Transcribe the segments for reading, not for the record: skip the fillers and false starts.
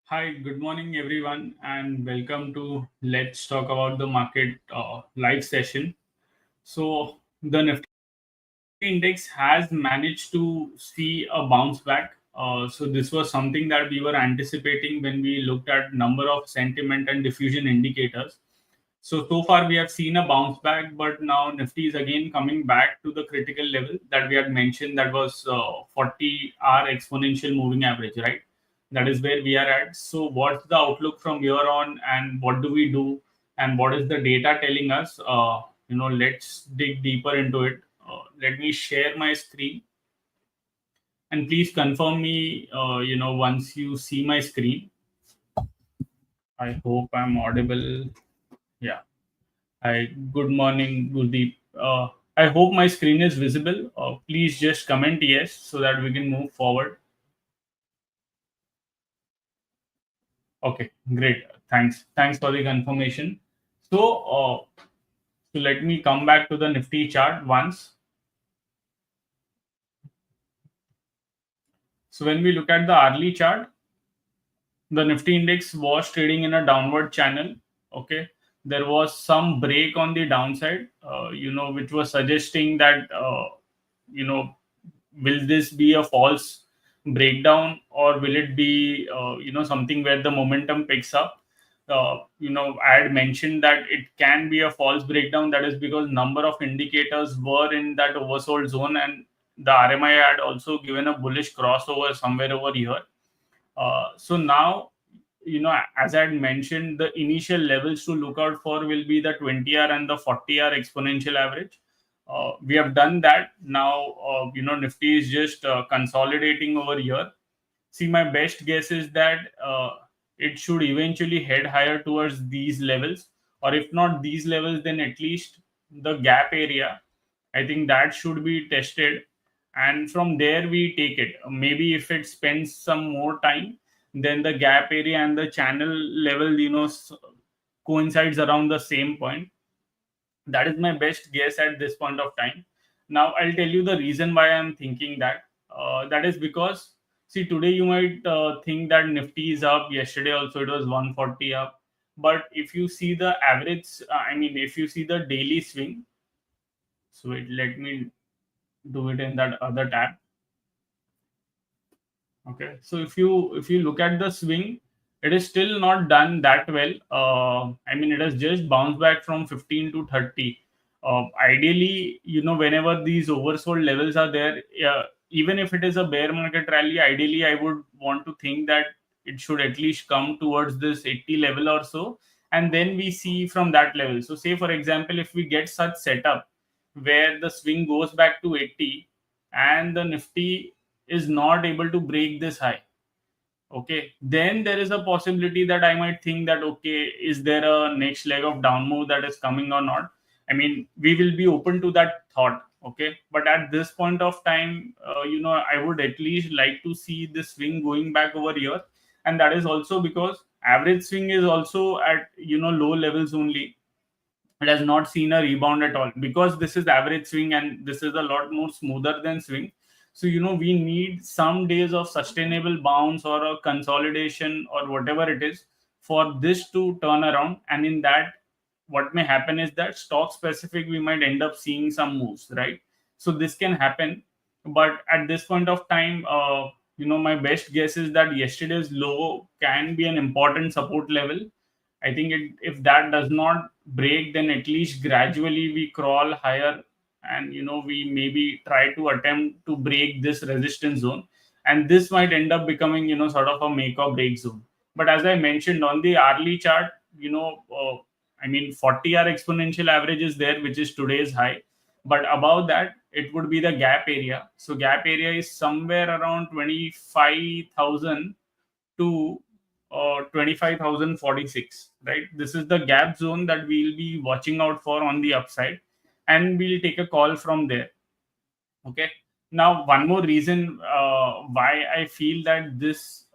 Hi, good morning, everyone, and welcome to Let's Talk About the Market live session. So, the Nifty index has managed to see a bounce back. So, this was something that we were anticipating when we looked at number of sentiment and diffusion indicators. So far we have seen a bounce back, but now Nifty is again coming back to the critical level that we had mentioned. That was 40-hour exponential moving average, right? That is where we are at. So what's the outlook from here on, and what do we do, and what is the data telling us? Let's dig deeper into it. Let me share my screen, and please confirm me. Once you see my screen. I hope I'm audible. Yeah. Hi, good morning, Gurdeep. I hope my screen is visible. Please just comment yes so that we can move forward. Okay, great. Thanks. Thanks for the confirmation. So let me come back to the Nifty chart once. So when we look at the hourly chart, the Nifty index was trading in a downward channel. Okay, there was some break on the downside, which was suggesting that you know will this be a false breakdown, or will it be something where the momentum picks up. I had mentioned that it can be a false breakdown. That is because number of indicators were in that oversold zone, and the RMI had also given a bullish crossover somewhere over here. So now, as I had mentioned, the initial levels to look out for will be the 20-hour and the 40-hour exponential average. We have done that. Now, Nifty is just consolidating over here. See, my best guess is that it should eventually head higher towards these levels, or if not these levels, then at least the gap area. I think that should be tested, and from there we take it. Maybe if it spends some more time, then the gap area and the channel level, coincides around the same point. That is my best guess at this point of time. Now I'll tell you the reason why I'm thinking that. That is because, see, today you might think that Nifty is up. Yesterday also it was 140 up. But if you see the average, if you see the daily swing, so wait, let me do it in that other tab. Okay, so if you look at the swing, it is still not done that well. It has just bounced back from 15 to 30. Ideally, whenever these oversold levels are there, even if it is a bear market rally, ideally I would want to think that it should at least come towards this 80 level or so, and then we see from that level. So, say for example, if we get such setup where the swing goes back to 80 and the Nifty is not able to break this high, okay, then there is a possibility that I might think that, okay, is there a next leg of down move that is coming or not. We will be open to that thought. Okay, but at this point of time, I would at least like to see this swing going back over here. And that is also because average swing is also at low levels only. It has not seen a rebound at all, because this is average swing and this is a lot more smoother than swing. So we need some days of sustainable bounce or a consolidation or whatever it is for this to turn around. And in that, what may happen is that stock specific, we might end up seeing some moves, right? So this can happen. But at this point of time, my best guess is that yesterday's low can be an important support level. I think if that does not break, then at least gradually we crawl higher, and we maybe try to attempt to break this resistance zone, and this might end up becoming sort of a make or break zone. But as I mentioned on the hourly chart, 40-hour exponential average is there, which is today's high. But above that, it would be the gap area. So gap area is somewhere around 25,000 to 25,046, right? This is the gap zone that we'll be watching out for on the upside, and we'll take a call from there. Okay. Now, one more reason why I feel that this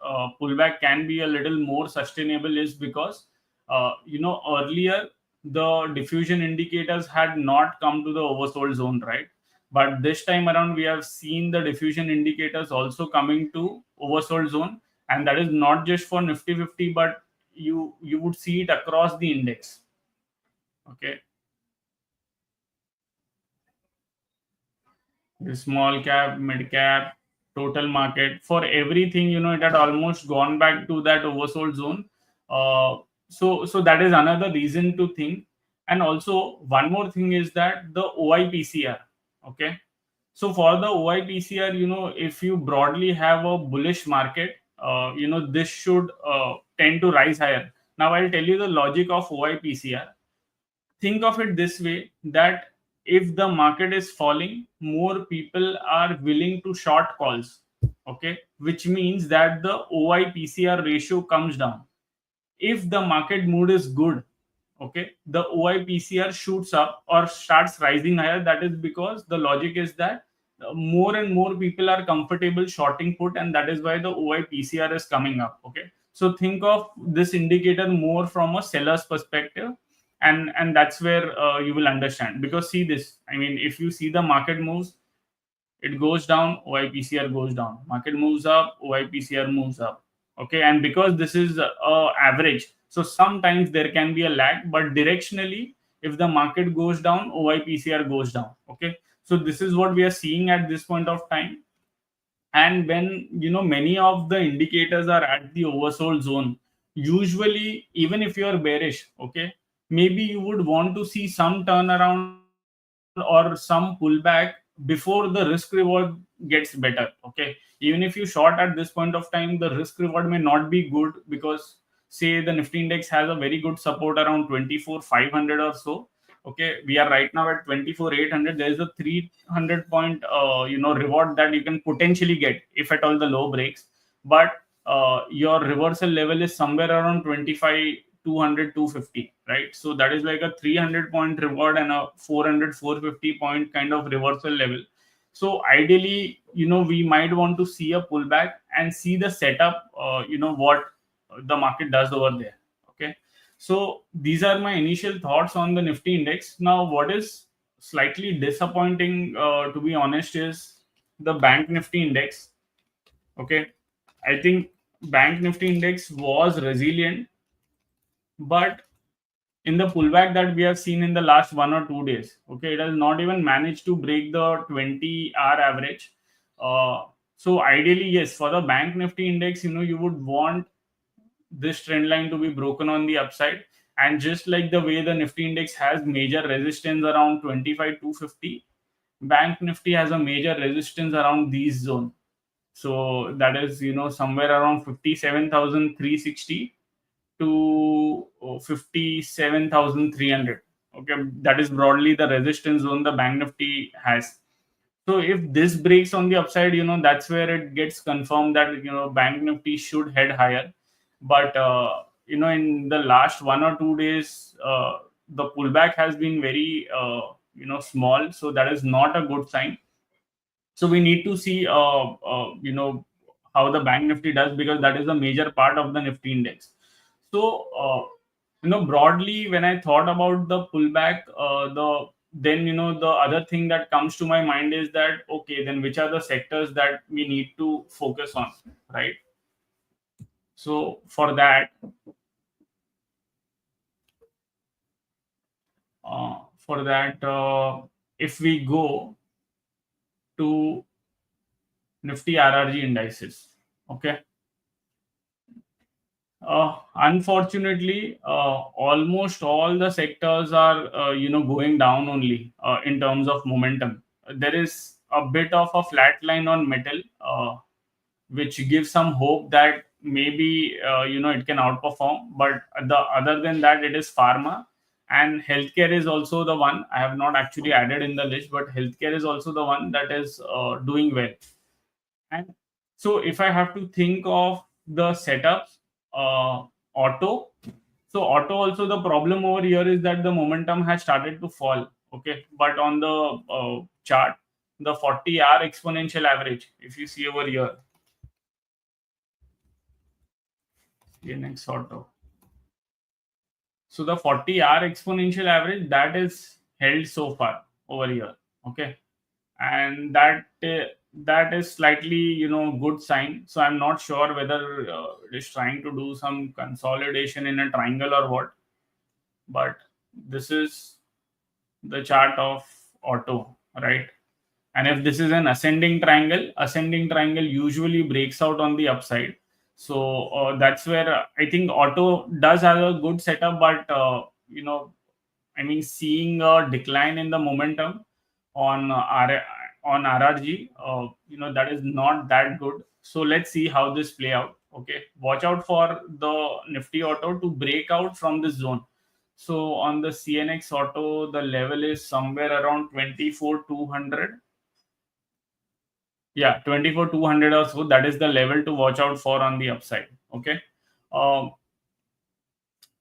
pullback can be a little more sustainable is because, earlier the diffusion indicators had not come to the oversold zone, right? But this time around, we have seen the diffusion indicators also coming to oversold zone, and that is not just for Nifty 50, but you would see it across the index. Okay, the small cap, mid cap, total market, for everything, it had almost gone back to that oversold zone. So that is another reason to think. And also one more thing is that the OIPCR. Okay, so for the OIPCR, if you broadly have a bullish market, this should tend to rise higher. Now I'll tell you the logic of OIPCR. Think of it this way, that if the market is falling, more people are willing to short calls. Okay, which means that the OIPCR ratio comes down. If the market mood is good, okay, the OIPCR shoots up or starts rising higher. That is because the logic is that more and more people are comfortable shorting put, and that is why the OIPCR is coming up. Okay, so think of this indicator more from a seller's perspective, and that's where you will understand. Because see this, I mean, if you see the market moves, it goes down, OIPCR goes down. Market moves up, OIPCR moves up. Okay, and because this is average, so sometimes there can be a lag, but directionally, if the market goes down, OIPCR goes down. Okay, so this is what we are seeing at this point of time. And when many of the indicators are at the oversold zone, usually even if you are bearish, okay, maybe you would want to see some turnaround or some pullback before the risk reward gets better. Okay, even if you short at this point of time, the risk reward may not be good, because say the Nifty index has a very good support around 24,500 or so. Okay, we are right now at 24,800. There is a 300 point reward that you can potentially get if at all the low breaks, but your reversal level is somewhere around 25 200 250, right? So that is like a 300 point reward and a 400 450 point kind of reversal level. So ideally, we might want to see a pullback and see the setup, what the market does over there. Okay, so these are my initial thoughts on the Nifty index. Now, what is slightly disappointing, to be honest, is the Bank Nifty index. Okay, I think Bank Nifty index was resilient, but in the pullback that we have seen in the last 1 or 2 days, okay, it has not even managed to break the 20-hour average. So ideally, yes, for the Bank Nifty index, you would want this trend line to be broken on the upside. And just like the way the Nifty index has major resistance around 25 250, Bank Nifty has a major resistance around these zone. So that is somewhere around 57,360 to 57,300. Okay, that is broadly the resistance zone the Bank Nifty has. So if this breaks on the upside, that's where it gets confirmed that Bank Nifty should head higher. But in the last 1 or 2 days, the pullback has been very small, so that is not a good sign. So we need to see how the Bank Nifty does, because that is a major part of the Nifty index. So broadly, when I thought about the pullback, the other thing that comes to my mind is that, okay, then which are the sectors that we need to focus on, right? So for that, if we go to Nifty RRG indices, okay. Unfortunately, almost all the sectors are, going down only in terms of momentum. There is a bit of a flat line on metal, which gives some hope that maybe it can outperform. But other than that, it is pharma, and healthcare is also the one I have not actually added in the list, but healthcare is also the one that is doing well. And so if I have to think of the setups, auto. So auto also, the problem over here is that the momentum has started to fall. Okay, but on the chart, the 40-hour exponential average, if you see over here, next auto. So the 40-hour exponential average that is held so far over here. Okay, and that that is slightly, good sign. So I'm not sure whether it is trying to do some consolidation in a triangle or what. But this is the chart of auto, right? And if this is an ascending triangle usually breaks out on the upside. So that's where I think auto does have a good setup, but I mean, seeing a decline in the momentum on on RRG, that is not that good. So let's see how this play out. Okay, watch out for the Nifty Auto to break out from this zone. So on the CNX Auto, the level is somewhere around 24,200. Yeah, 24,200 or so. That is the level to watch out for on the upside. Okay. Um,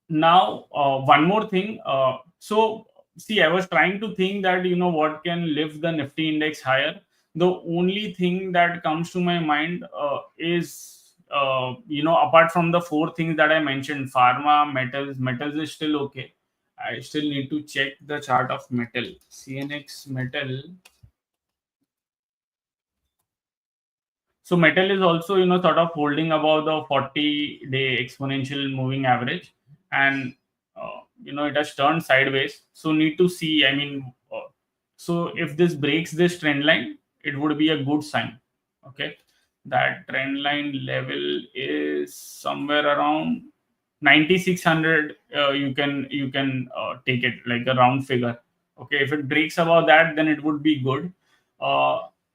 Now, one more thing. So, see, I was trying to think that, what can lift the Nifty index higher. The only thing that comes to my mind is, apart from the four things that I mentioned, pharma, metals is still okay. I still need to check the chart of metal. CNX metal. So metal is also, sort of holding above the 40-day exponential moving average, and it has turned sideways. So need to see. I mean, so if this breaks this trend line, it would be a good sign. Okay, that trend line level is somewhere around 9,600. You can take it like a round figure. Okay, if it breaks above that, then it would be good.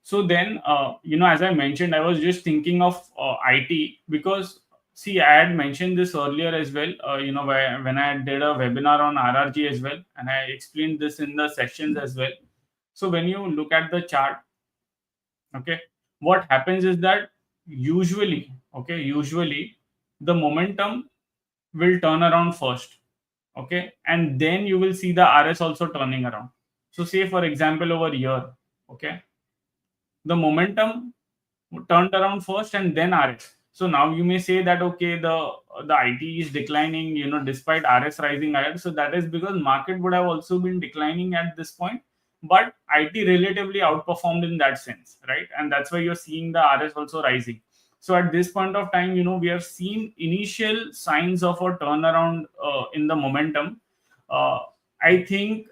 So then, as I mentioned, I was just thinking of IT, because see, I had mentioned this earlier as well. When I did a webinar on RRG as well, and I explained this in the sessions as well. So when you look at the chart, okay, what happens is that usually the momentum will turn around first, okay, and then you will see the RS also turning around. So say for example over here, okay, the momentum turned around first and then RS. So now you may say that okay, the IT is declining, despite RS rising higher. So that is because market would have also been declining at this point, but IT relatively outperformed in that sense, right? And that's why you're seeing the RS also rising. So at this point of time, we have seen initial signs of a turnaround in the momentum. Uh, I think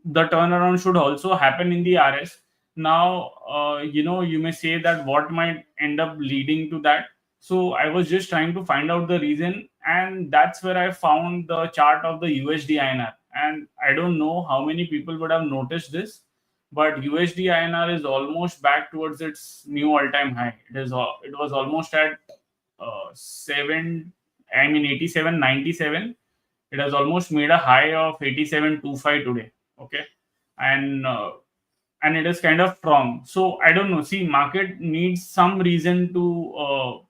the turnaround should also happen in the RS. Now, you may say that what might end up leading to that. So I was just trying to find out the reason, and that's where I found the chart of the USD INR. And I don't know how many people would have noticed this, but USD INR is almost back towards its new all-time high. It was almost at seven. I mean 87.97. It has almost made a high of 87.25 today. Okay, and it is kind of strong. So I don't know. See, market needs some reason to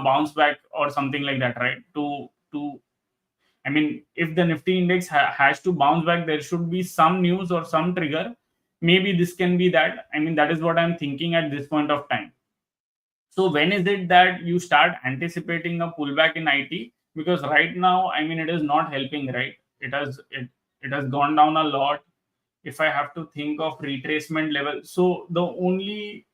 bounce back or something like that, right? To I mean, if the Nifty index has to bounce back, there should be some news or some trigger. Maybe this can be that. I mean, that is what I'm thinking at this point of time. So when is it that you start anticipating a pullback in IT? Because right now, I mean, it is not helping, right? It has gone down a lot. If I have to think of retracement level, so the only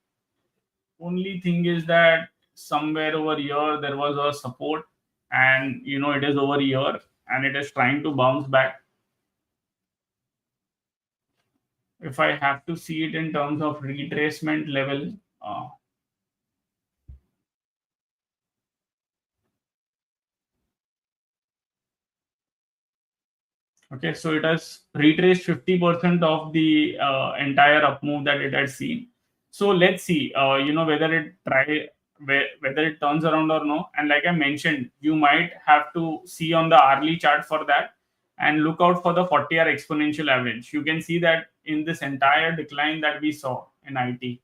thing is that somewhere over here there was a support, and it is over here and it is trying to bounce back. If I have to see it in terms of retracement level, okay, so it has retraced 50% of the entire up move that it had seen. So let's see, whether it turns around or no. And like I mentioned, you might have to see on the hourly chart for that, and look out for the 40-hour exponential average. You can see that in this entire decline that we saw in IT,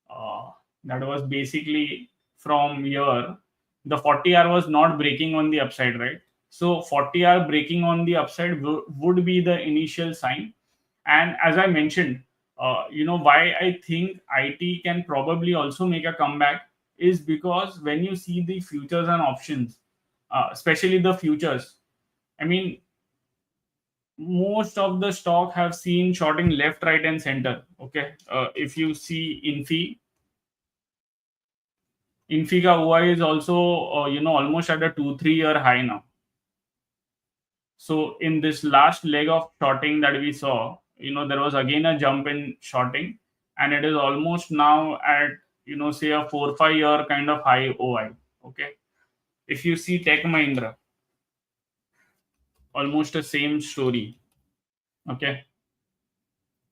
uh, that was basically from here. The 40-hour was not breaking on the upside, right? So 40-hour breaking on the upside would be the initial sign. And as I mentioned, why I think IT can probably also make a comeback is because when you see the futures and options, especially the futures, I mean, most of the stock have seen shorting left, right, and center. Okay, if you see Infiga OI is also almost at a 2 3 year high now. So in this last leg of shorting that we saw, there was again a jump in shorting, and it is almost now at say a 4 5 year kind of high OI. Okay, if you see Tech Mahindra, almost the same story. Okay,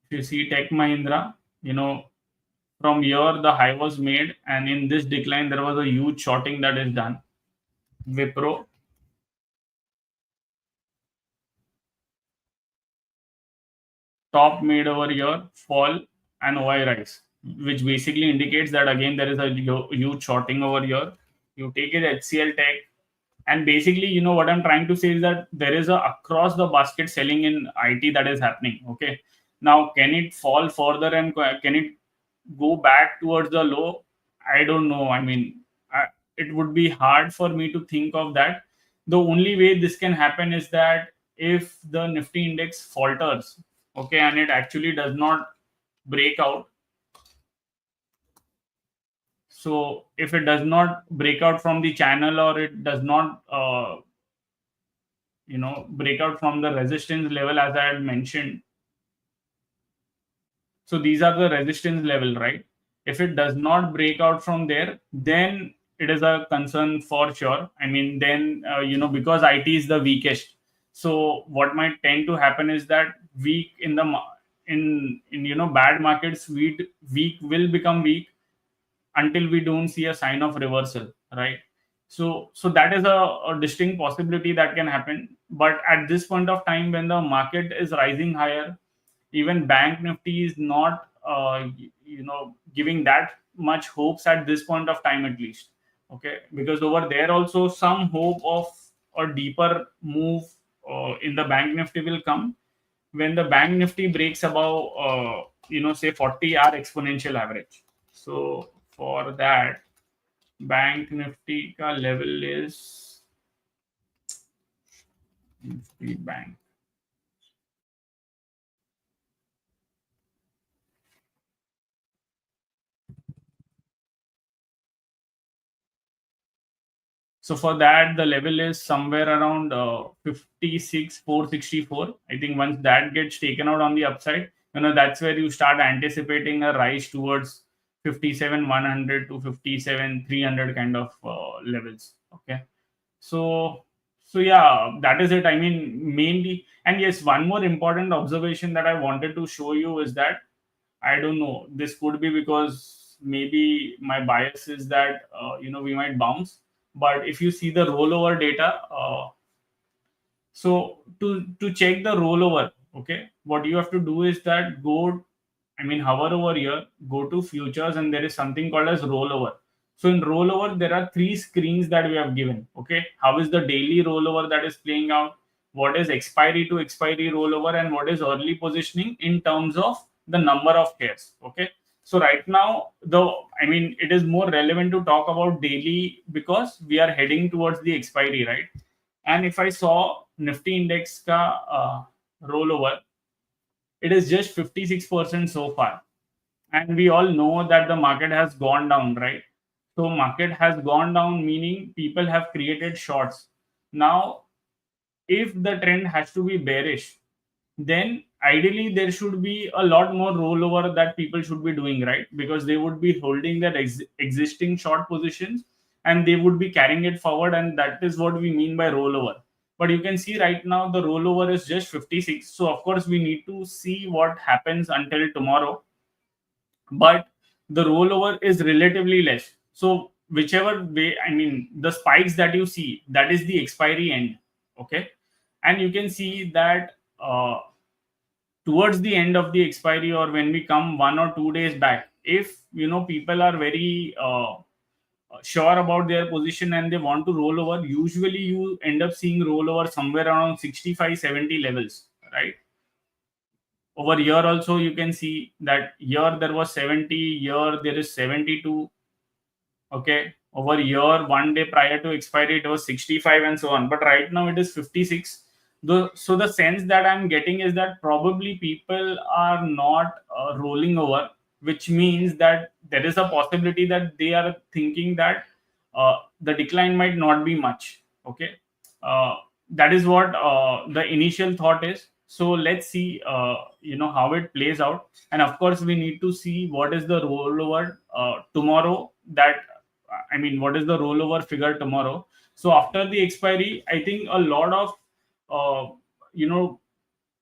if you see Tech Mahindra, from here the high was made, and in this decline there was a huge shorting that is done. Wipro, top made over here, fall, and OI rise, which basically indicates that again there is a huge shorting over here. You take it HCL Tech, and basically, what I'm trying to say is that there is a across the basket selling in IT that is happening. Okay, now can it fall further and can it go back towards the low? I don't know. I mean, it would be hard for me to think of that. The only way this can happen is that if the Nifty index falters, okay, and it actually does not break out. So if it does not break out from the channel, or it does not break out from the resistance level, as I had mentioned. So these are the resistance level, right? If it does not break out from there, then it is a concern for sure. I mean, then because IT is the weakest. So what might tend to happen is that weak in the in bad markets, weak will become weak until we don't see a sign of reversal, right? So that is a distinct possibility that can happen. But at this point of time, when the market is rising higher, even bank Nifty is not giving that much hopes at this point of time, at least. Okay, because over there also some hope of a deeper move in the bank Nifty will come when the bank Nifty breaks above say 40 hour exponential average. So for that, bank Nifty ka level is Nifty bank. So for that, the level is somewhere around 56 464. I think once that gets taken out on the upside, that's where you start anticipating a rise towards 57 100 to 57 300 kind of levels. Okay, so yeah, that is it. I mean, mainly, and yes, one more important observation that I wanted to show you is that I don't know. This could be because maybe my bias is that we might bounce. But if you see the rollover data, so to check the rollover, okay, what you have to do is that hover over here, go to futures, and there is something called as rollover. So in rollover, there are three screens that we have given. Okay, how is the daily rollover that is playing out? What is expiry to expiry rollover, and what is early positioning in terms of the number of shares? Okay, so right now, it is more relevant to talk about daily because we are heading towards the expiry, right? And if I saw Nifty index ka rollover, it is just 56% so far. And we all know that the market has gone down, right? So market has gone down, meaning people have created shorts. Now, if the trend has to be bearish, then ideally there should be a lot more rollover that people should be doing, right? Because they would be holding their existing short positions, and they would be carrying it forward, and that is what we mean by rollover. But you can see right now the rollover is just 56. So of course we need to see what happens until tomorrow, but the rollover is relatively less. So whichever way, the spikes that you see, that is the expiry end. Okay, and you can see that towards the end of the expiry, or when we come 1 or 2 days back, if people are very sure about their position and they want to roll over, usually you end up seeing rollover somewhere around 65 70 levels, right? Over here also you can see that here there was 70, here there is 72. Okay, over here 1 day prior to expiry it was 65 and so on, but right now it is 56. The sense that I'm getting is that probably people are not rolling over, which means that there is a possibility that they are thinking that the decline might not be much. Okay, uh, that is what the initial thought is. So let's see, how it plays out, and of course we need to see what is the rollover tomorrow. What is the rollover figure tomorrow? So after the expiry, I think a lot of uh, you know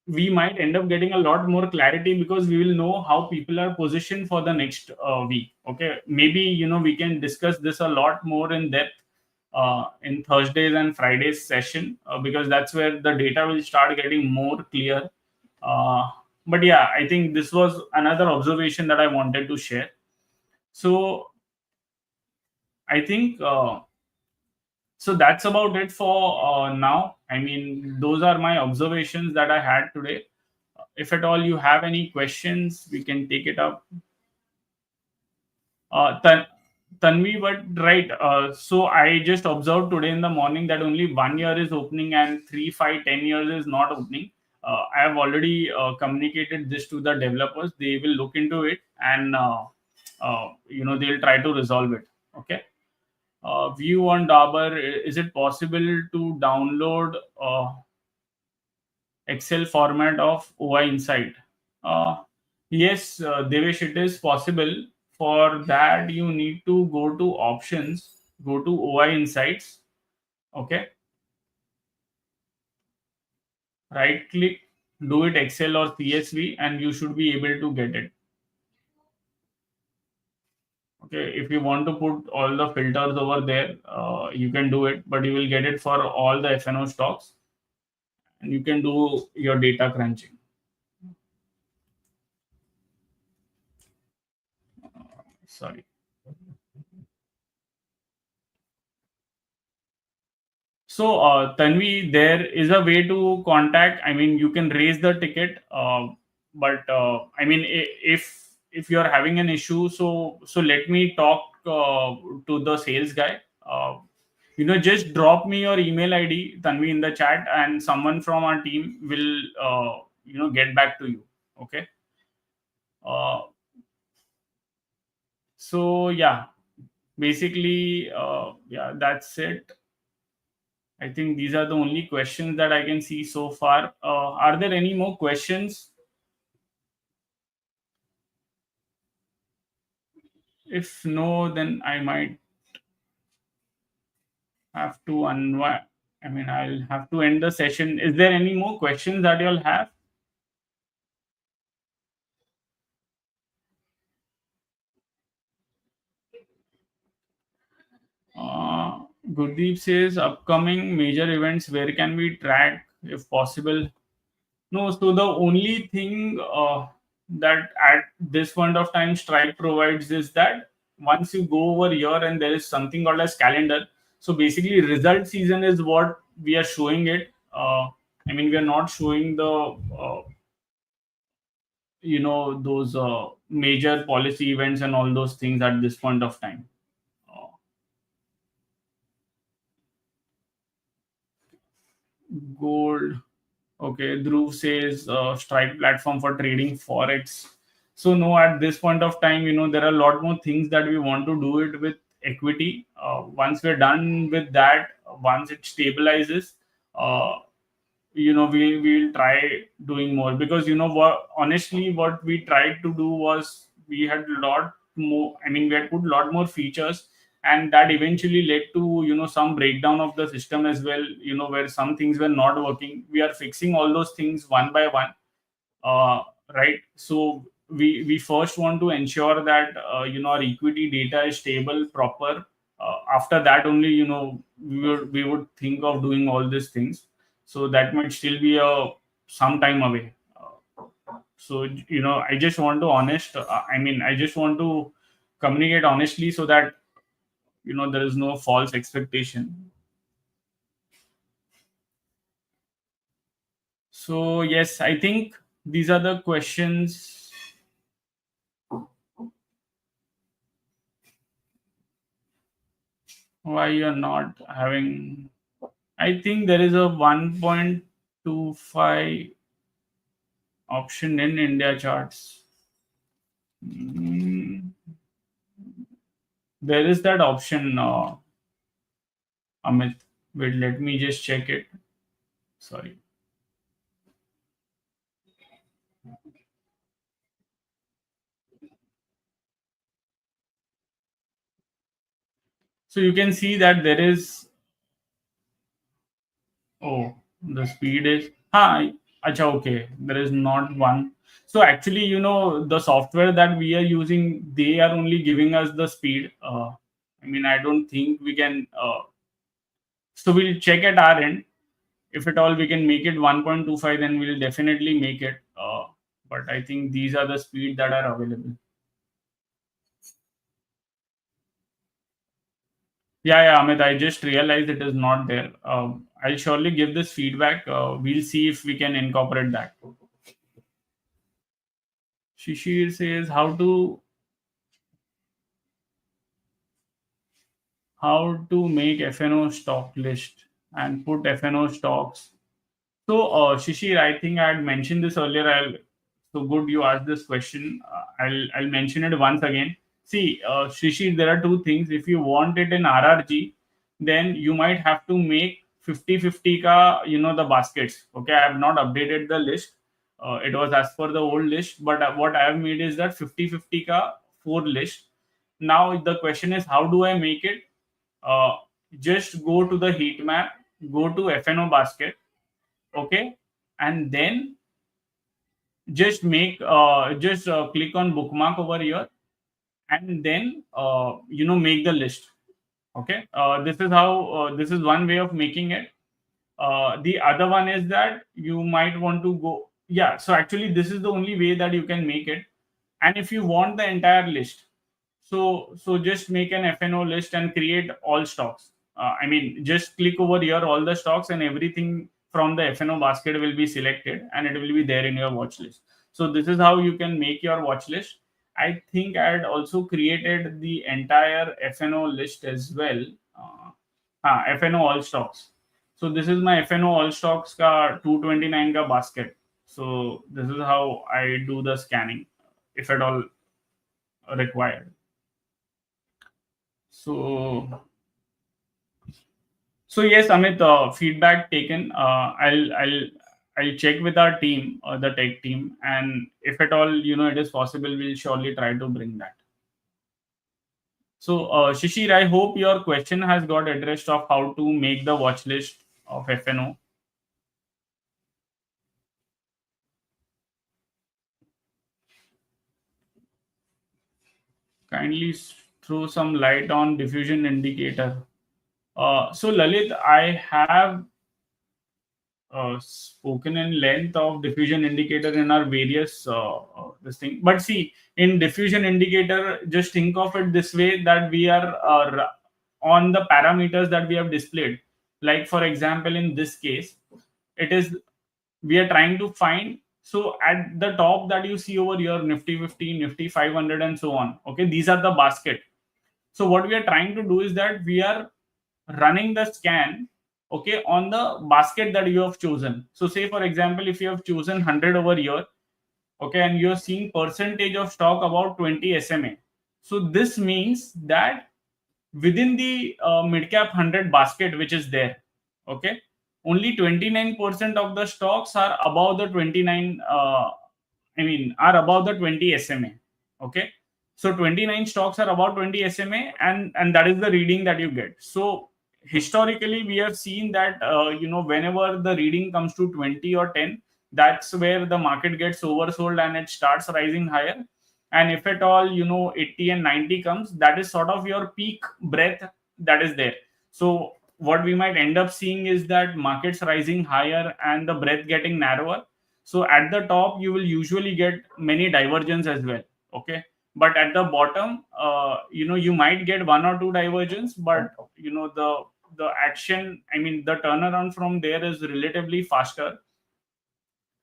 we might end up getting a lot more clarity, because we will know how people are positioned for the next week. Okay, maybe we can discuss this a lot more in depth in Thursdays and Fridays session, because that's where the data will start getting more clear. uh, but yeah, I think this was another observation that I wanted to share. So I think so that's about it for now. I mean, those are my observations that I had today. If at all you have any questions, we can take it up. Tanvi, but right. So I just observed today in the morning that only 1 year is opening and 3, 5, 10 years is not opening. I have already communicated this to the developers. They will look into it, and they'll try to resolve it. Okay. View on Dabur. Is it possible to download Excel format of OI Insight? Uh, yes, Devesh, it is possible. For that, you need to go to options, go to OI Insights. Okay, right click, do it Excel or CSV, and you should be able to get it. Okay, if you want to put all the filters over there, you can do it, but you will get it for all the FNO stocks, and you can do your data crunching. Sorry. So, Tanvi, there is a way to contact. I mean, you can raise the ticket, but if you are having an issue, so let me talk to the sales guy. Just drop me your email ID, Tanvi, in the chat, and someone from our team will get back to you. Okay. Uh, so yeah, basically, yeah, that's it. I think these are the only questions that I can see so far. Are there any more questions? If no, then I might have to unwind. I mean, I'll have to end the session. Is there any more questions that you'll have? Uh, Gurdeep says upcoming major events. Where can we track if possible? No, so the only thing that at this point of time Stripe provides is that once you go over here and there is something called as calendar. So basically, result season is what we are showing it. We are not showing the those major policy events and all those things at this point of time. Uh, Gold. Okay, Dhruv says Stripe platform for trading forex. So no, at this point of time, there are a lot more things that we want to do it with equity. Once we're done with that, once it stabilizes, uh, we'll try doing more, because what honestly what we tried to do was we had a lot more. We had put a lot more features, and that eventually led to some breakdown of the system as well, where some things were not working. We are fixing all those things one by one. uh, right? So we first want to ensure that our equity data is stable, proper. After that only, we would think of doing all these things. So that might still be a some time away. So I just want to honest. I just want to communicate honestly, so that there is no false expectation. So yes, I think these are the questions. Why you're not having? I think there is a 1.2 0.25 option in India charts. Mm, there is that option, Amit. Wait, let me just check it. Sorry. So you can see that there is. Oh, the speed is. Hi. Acha, okay. There is not one. So actually, the software that we are using, they are only giving us the speed. I mean, I don't think we can. So we'll check at our end. If at all we can make it 1.25, then we'll definitely make it. But I think these are the speed that are available. Yeah, yeah, Amit, I just realized it is not there. I'll surely give this feedback. We'll see if we can incorporate that. Shishir says how to make FNO stock list and put FNO stocks. So, Shishir, I think I had mentioned this earlier. So good you asked this question. I'll mention it once again. See, Shishir, there are two things. If you want it in RRG, then you might have to make 50-50 ka, the baskets. Okay, I have not updated the list. It was as per the old list, but what I have made is that 50-50 ka four list. Now the question is, how do I make it? Uh, just go to the heat map, go to FNO basket, okay, and then just click on bookmark over here, and then make the list. Okay, this is one way of making it. The other one is that you might want to go. Yeah, so actually this is the only way that you can make it. And if you want the entire list, so just make an FNO list and create all stocks. I mean, just click over here all the stocks, and everything from the FNO basket will be selected, and it will be there in your watch list. So this is how you can make your watch list. I think I had also created the entire FNO list as well. FNO all stocks. So this is my FNO all stocks ka 229 ka basket. So this is how I do the scanning, if at all required. So yes, Amit, feedback taken. I'll check with our team, the tech team, and if at all it is possible, we'll surely try to bring that. So Shishir, I hope your question has got addressed of how to make the watch list of FNO. Kindly throw some light on diffusion indicator. So Lalit, I have spoken in length of diffusion indicator in our various this thing. But see, in diffusion indicator, just think of it this way, that we are on the parameters that we have displayed. Like for example, in this case, it is we are trying to find. So at the top that you see over here, Nifty 50, Nifty 500, and so on. Okay, these are the basket. So what we are trying to do is that we are running the scan, okay, on the basket that you have chosen. So say for example, if you have chosen 100 over here, okay, and you're seeing percentage of stock about 20 SMA. So this means that within the mid cap 100 basket which is there, okay, only 29% of the stocks are above the 29 are above the 20 SMA. Okay, so 29 stocks are about 20 SMA, and that is the reading that you get. So historically we have seen that whenever the reading comes to 20 or 10, that's where the market gets oversold and it starts rising higher. And if at all 80 and 90 comes, that is sort of your peak breadth that is there. So what we might end up seeing is that markets rising higher and the breadth getting narrower. So at the top you will usually get many divergence as well. Okay, but at the bottom you might get one or two divergence, but the action, I mean the turnaround from there is relatively faster.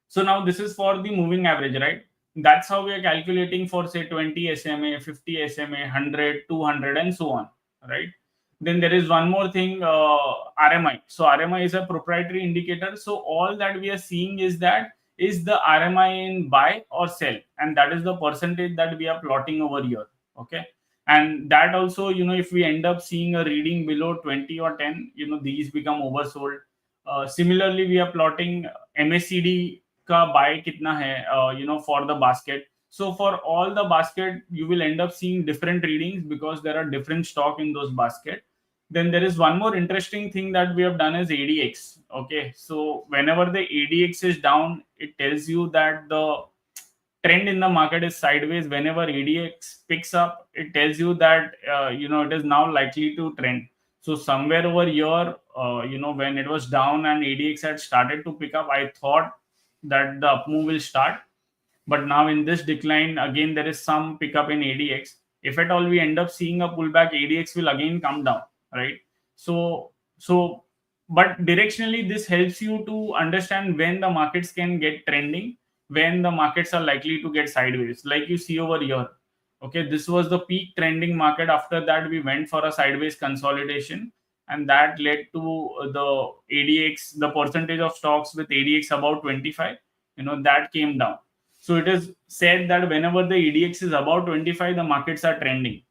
So now this is for the moving average, right? That's how we are calculating for say 20 SMA, 50 SMA, 100, 200, and so on, right? Then there is one more thing, RMI. So RMI is a proprietary indicator. So all that we are seeing is that is the RMI in buy or sell, and that is the percentage that we are plotting over here. Okay, and that also, if we end up seeing a reading below 20 or 10, these become oversold. Similarly, we are plotting MACD का buy कितना है, for the basket. So for all the basket, you will end up seeing different readings because there are different stock in those basket. Then there is one more interesting thing that we have done is ADX. Okay, so whenever the ADX is down, it tells you that the trend in the market is sideways. Whenever ADX picks up, it tells you that it is now likely to trend. So somewhere over here, when it was down and ADX had started to pick up, I thought that the up move will start. But now in this decline, again there is some pickup in ADX. If at all we end up seeing a pullback, ADX will again come down, right? So but directionally this helps you to understand when the markets can get trending, when the markets are likely to get sideways, like you see over here. Okay, this was the peak trending market. After that we went for a sideways consolidation, and that led to the ADX, the percentage of stocks with ADX about 25, that came down. So it is said that whenever the EDX is about 25, the markets are trending.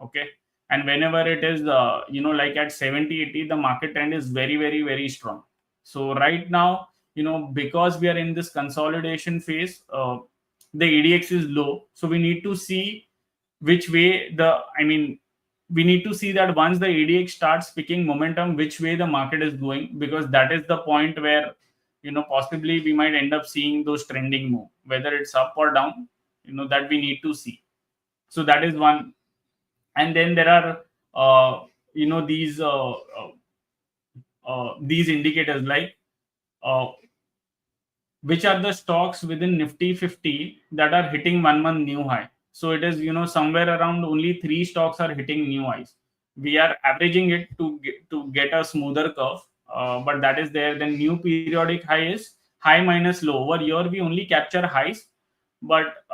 Okay. And whenever it is, like at 70, 80, the market trend is very, very, very strong. So right now, because we are in this consolidation phase, the EDX is low. So we need to see which way we need to see that once the ADX starts picking momentum, which way the market is going, because that is the point where possibly we might end up seeing those trending move, whether it's up or down, that we need to see. So that is one. And then there are these indicators like uh, which are the stocks within Nifty 50 that are hitting 1 month new high. So it is, somewhere around only three stocks are hitting new highs. We are averaging it to get a smoother curve, but that is there. Then new periodic high is high minus low. Over here, we only capture highs, but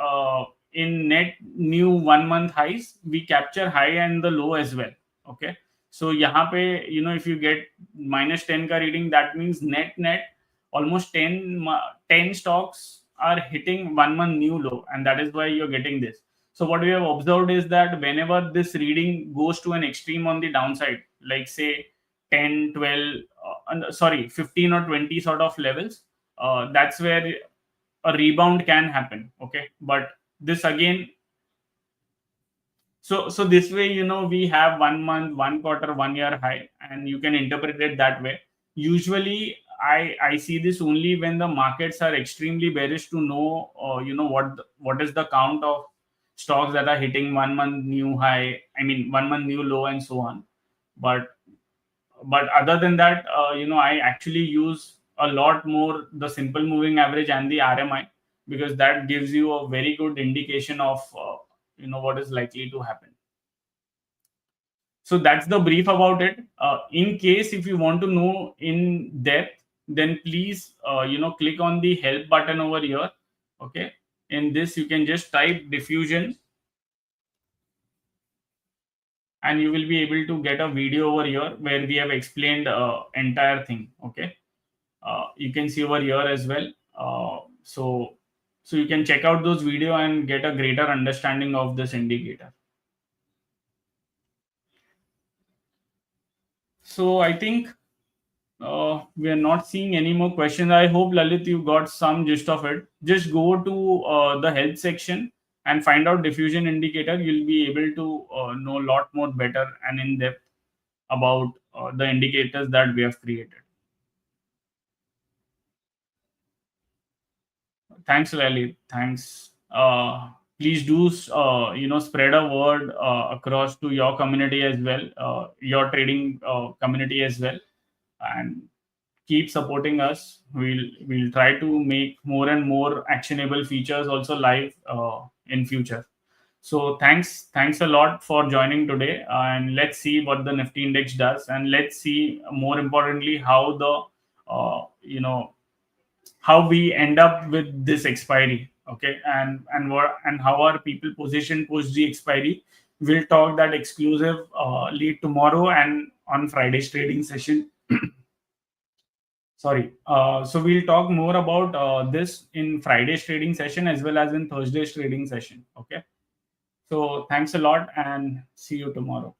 in net new 1 month highs, we capture high and the low as well. Okay. So यहाँ पे, if you get -10 का reading, that means net almost 10 stocks are hitting 1 month new low, and that is why you're getting this. So what we have observed is that whenever this reading goes to an extreme on the downside, like say 10, 12, 15 or 20 sort of levels, that's where a rebound can happen. Okay, but this again, so this way, we have 1 month, 1 quarter, 1 year high, and you can interpret it that way. Usually I see this only when the markets are extremely bearish to know, what is the count of stocks that are hitting 1 month new high, 1 month new low, and so on. But other than that, I actually use a lot more the simple moving average and the RMI, because that gives you a very good indication of what is likely to happen. So that's the brief about it. In case if you want to know in depth, then please click on the help button over here. Okay, in this you can just type diffusion, and you will be able to get a video over here where we have explained entire thing. Okay, you can see over here as well. So you can check out those video and get a greater understanding of this indicator. So I think we are not seeing any more questions. I hope, Lalit, you got some gist of it. Just go to the health section and find out diffusion indicator. You'll be able to know a lot more better and in depth about the indicators that we have created. Thanks, Lalit. Thanks. Please do spread a word across to your community as well, your trading community as well, and keep supporting us. We'll try to make more and more actionable features also live in future. So thanks a lot for joining today, and let's see what the Nifty index does, and let's see more importantly how the how we end up with this expiry. Okay, and how are people positioned post the expiry, We'll talk that exclusive lead tomorrow and on Friday's trading session. Sorry. So we'll talk more about this in Friday's trading session as well as in Thursday's trading session. Okay. So thanks a lot and see you tomorrow.